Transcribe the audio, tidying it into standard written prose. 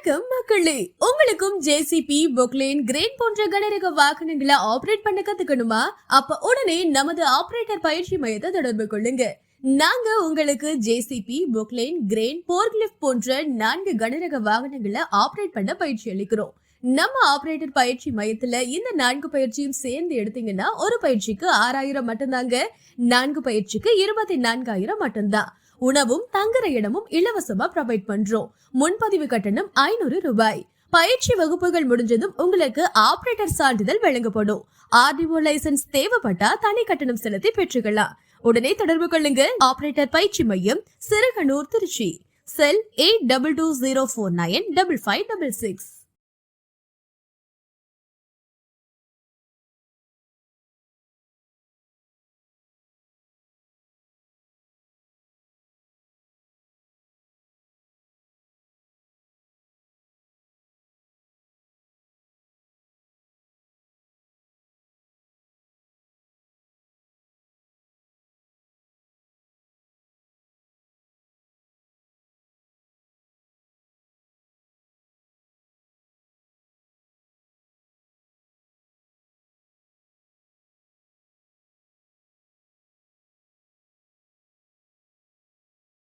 வணக்கம் மக்களே, உங்களுக்கும் ஜேசிபி, பொக்லைன், கிரேன் போன்ற கனரக வாகனங்களை ஆபரேட் பண்ண கத்துக்கணுமா? அப்ப உடனே நமது ஆபரேட்டர் பயிற்சி மையத்தை தொடர்பு கொள்ளுங்க. நாங்க உங்களுக்கு ஜேசிபி, பொக்லைன், கிரேன், போர்க்லிஃப்ட் போன்ற 4 கனரக வாகனங்களை ஆபரேட் பண்ண பயிற்சி அளிக்கிறோம். நம்ம ஆபரேட்டர் பயிற்சி மையத்துல இந்த 4 பயிற்சியும் சேர்ந்து எடுத்தீங்கன்னா ஒரு பயிற்சிக்கு 6000 மட்டும்தாங்க. 4 பயிற்சிக்கு 24000 மட்டும்தான். உணவும் தங்குற இடமும் இலவசமா ப்ரொவைட் பண்றோம். முன்பதிவு கட்டணம் 500 ரூபாய். பயிற்சி வகுப்புகள் முடிஞ்சதும் உங்களுக்கு ஆபரேட்டர் சான்றிதழ் வழங்கப்படும். ஆர்டிஓ லைசன்ஸ் தேவைப்பட்டா தனி கட்டணம் செலுத்தி பெற்றுக்கலாம். உடனே தொடர்பு கொள்ளுங்க. ஆபரேட்டர் பயிற்சி மையம், சிறுகனூர், திருச்சி. செல் 8220495566.